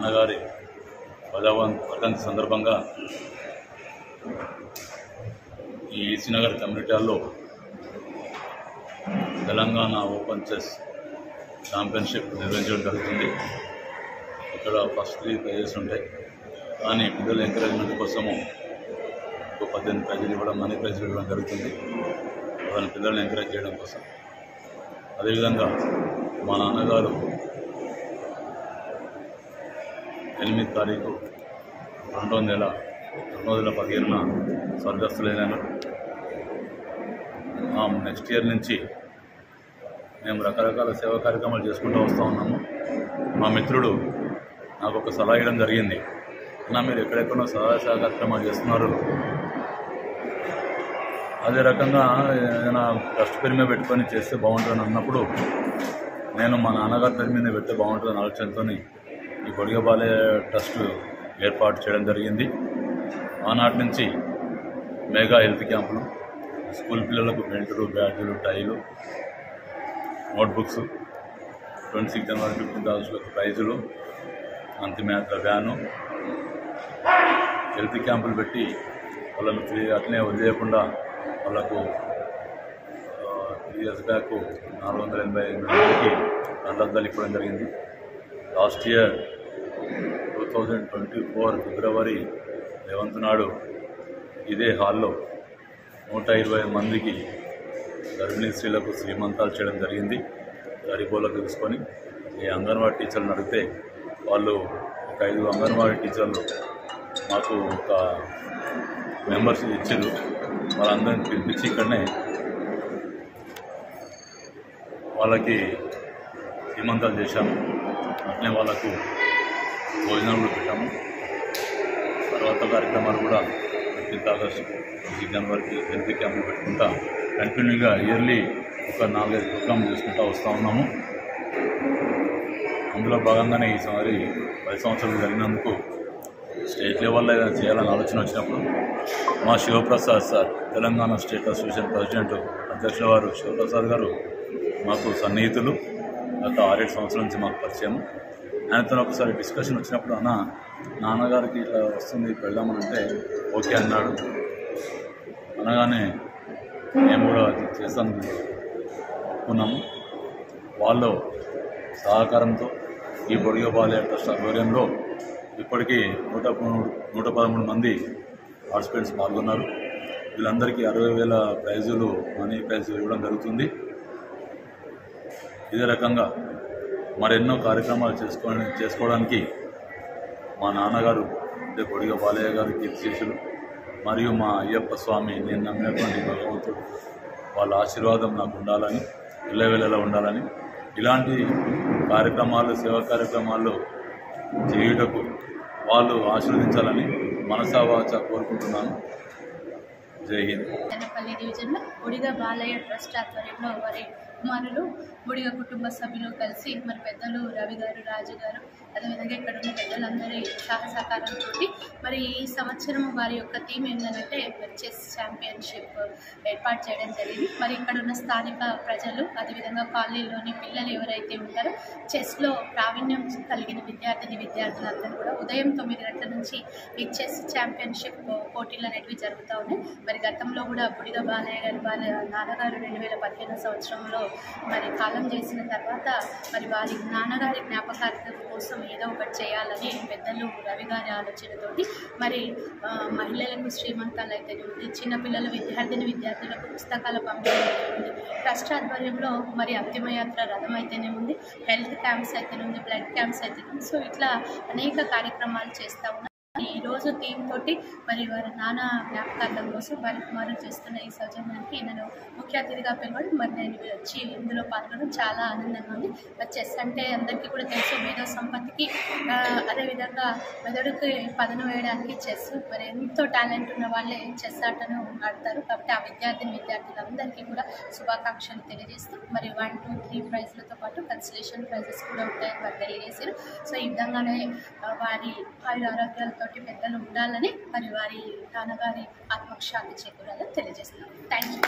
నాన్నగారి వర్ధంతి సందర్భంగా ఈ ఈసీనగర్ కమ్యూనిటీ హాల్లో తెలంగాణ ఓపెన్ చెస్ ఛాంపియన్షిప్ నిర్వహించడం జరుగుతుంది. ఇక్కడ ఫస్ట్ 3 ప్రైజెస్ ఉంటాయి. కానీ పిల్లల ఎంకరేజ్మెంట్ కోసము 18 ప్రైజులు ఇవ్వడం, మనీ ప్రైజులు ఇవ్వడం జరుగుతుంది. వాళ్ళ పిల్లల్ని ఎంకరేజ్ చేయడం కోసం. అదేవిధంగా మా నాన్నగారు 8 తారీఖు 2015న స్వర్గస్థులైనారు. నెక్స్ట్ ఇయర్ నుంచి మేము రకరకాల సేవా కార్యక్రమాలు చేసుకుంటూ వస్తూ ఉన్నాము. మా మిత్రుడు నాకు ఒక సలహా ఇవ్వడం జరిగింది. అన్న, మీరు ఎక్కడెక్కడో సేవా కార్యక్రమాలు చేస్తున్నారు, అదే రకంగా ఏదైనా ట్రస్ట్ పేరు మీద పెట్టుకొని చేస్తే బాగుంటుందని అన్నప్పుడు నేను మా నాన్నగారి పేరు మీద పెడితే బాగుంటుందని ఆలోచనతో ఈ బొడిగ బాలయ్య ట్రస్ట్ ఏర్పాటు చేయడం జరిగింది. ఆనాటి నుంచి మెగా హెల్త్ క్యాంపులు, స్కూల్ పిల్లలకు బెల్టులు, బ్యాగులు, టైలు, నోట్బుక్స్, 26 జనవరి 15 ఆగస్టులకు ప్రైజులు, అంతిమయాత్ర వ్యాను, హెల్త్ క్యాంపులు పెట్టి వాళ్ళను ఫ్రీ అట్లనే వదిలేయకుండా వాళ్ళకు 3 ఇయర్స్ బ్యాక్ 488 మందికి కండద్దాలు ఇవ్వడం జరిగింది. లాస్ట్ ఇయర్ 2024 ఫిబ్రవరి 11 నాడు ఇదే హాల్లో 120 మందికి గర్భిణీ స్త్రీలకు శ్రీమంతాలు చేయడం జరిగింది. గరీబోళ్ళకు తెలుసుకొని ఈ అంగన్వాడీ టీచర్లను అడిగితే వాళ్ళు ఒక 5 అంగన్వాడీ టీచర్లు మాకు ఒక మెంబర్షిప్ ఇచ్చారు. వాళ్ళందరినీ పిలిపించి ఇక్కడనే వాళ్ళకి శ్రీమంతాలు చేశాము. అట్లనే వాళ్ళకు భోజనాలు కూడా పెట్టాము. తర్వాత కార్యక్రమాలు కూడా 15 ఆగస్టు 26 జనవరికి హెల్త్ క్యాంపులు పెట్టుకుంటా కంటిన్యూగా ఇయర్లీ ఒక 4-5 ప్రోగ్రామ్ చేసుకుంటూ వస్తూ ఉన్నాము. అందులో భాగంగానే ఈసారి 10 సంవత్సరాలు జరిగినందుకు స్టేట్ లెవెల్లో ఏదైనా చేయాలని ఆలోచన వచ్చినప్పుడు మా Shivaprasad sir, Telangana state association president అధ్యక్షుల వారు శివప్రసాద్ గారు మాకు సన్నిహితులు. గత 6-7 సంవత్సరాల నుంచి మాకు పరిచయం. ఆయనతో ఒకసారి డిస్కషన్ వచ్చినప్పుడు, అన్న నాన్నగారికి ఇట్లా వస్తుంది వెళ్దామనంటే ఓకే అన్నాడు. అనగానే మేము కూడా చేస్తాను ఒప్పుకున్నాము. వాళ్ళు సహకారంతో ఈ బొడిగ బాలయ్య ట్రస్ట్ ఆధ్వర్యంలో ఇప్పటికీ 113 మంది పార్టిసిపెంట్స్ పాల్గొన్నారు. వీళ్ళందరికీ 60,000 ప్రైజులు, మనీ ప్రైజులు ఇవ్వడం జరుగుతుంది. ఇదే రకంగా మరెన్నో కార్యక్రమాలు చేసుకోవడానికి మా నాన్నగారు అంటే బొడిగ బాలయ్య గారు కీర్తిశేషులు మరియు మా అయ్యప్ప స్వామి, నేను నమ్మినటువంటి భగవంతుడు, వాళ్ళ ఆశీర్వాదం నాకు ఉండాలని, ఇళ్ళవేళలా ఉండాలని, ఇలాంటి కార్యక్రమాలు, సేవా కార్యక్రమాలు చేయుటకు వాళ్ళు ఆశీర్వదించాలని మనసా వాచా కోరుకుంటున్నాను. జై హింద్. చెన్నపల్లి డివిజన్లో బొడిగ బాలయ్య ట్రస్ట్ ఆధ్వర్యంలో వారి కుమారులు, బొడిగ కుటుంబ సభ్యులు కలిసి మరి పెద్దలు రవి గారు, రాజు గారు, అదేవిధంగా ఇక్కడ ఉన్న పెద్దలందరి సహకారంతో మరి ఈ సంవత్సరం వారి యొక్క థీమ్ ఏంటంటే చెస్ ఛాంపియన్షిప్ ఏర్పాటు చేయడం జరిగింది. మరి ఇక్కడ ఉన్న స్థానిక ప్రజలు, అదేవిధంగా కాలనీలోని పిల్లలు ఎవరైతే ఉంటారో చెస్లో ప్రావీణ్యం కలిగిన విద్యార్థులందరూ కూడా ఉదయం 9 గంటల నుంచి ఈ చెస్ ఛాంపియన్షిప్ పోటీలు అనేవి జరుగుతూ ఉన్నాయి. మరి గతంలో కూడా బొడిగ బాలయ్య గారు వాళ్ళ నాన్నగారు 2015 సంవత్సరంలో మరి కాలం చేసిన తర్వాత మరి వారి నాన్నగారి జ్ఞాపకార్థం కోసం ఏదో ఒకటి చేయాలని పెద్దలు రవి గారి ఆలోచనతోటి మరి మహిళలకు శ్రీమంతాలు అయితే ఉంది, చిన్నపిల్లల విద్యార్థులకు పుస్తకాల పంపిణీ ఉంది, ట్రస్ట్ ఆధ్వర్యంలో మరి అంతిమయాత్ర రథం అయితేనే ఉంది, హెల్త్ క్యాంప్స్ అయితేనే ఉంది, బ్లడ్ క్యాంప్స్ అయితేనే ఉంది. సో ఇట్లా అనేక కార్యక్రమాలు చేస్తూ ఉన్నాం. ఈరోజు టీం తోటి మరి వారి నాన్న జ్ఞాపకార్థం కోసం వారి కుమారులు చేస్తున్న ఈ సౌజన్యానికి నేను ముఖ్య అతిథిగా పిలవడం, మరి నేను వచ్చి ఇందులో పాల్గొనడం చాలా ఆనందంగా ఉంది. మరి చెస్ అంటే అందరికీ కూడా తెలుసు, మేధో సంపత్తికి అదేవిధంగా మెదడుకి పదను వేయడానికి చెస్ మరి ఎంతో టాలెంట్ ఉన్న వాళ్ళే చెస్ ఆటను ఆడతారు. కాబట్టి ఆ విద్యార్థులందరికీ కూడా శుభాకాంక్షలు తెలియజేస్తూ మరి 1, 2, 3 ప్రైజ్లతో పాటు కన్సలేషన్ ప్రైజెస్ కూడా ఉంటాయని వారు తెలియజేశారు. సో ఈ విధంగానే వారి ఆరోగ్యాలతో పెద్దలు ఉండాలని మరి వారి నాన్నగారి ఆత్మక్షాంతి చేకూరాలని తెలియజేస్తున్నాను. Thank you.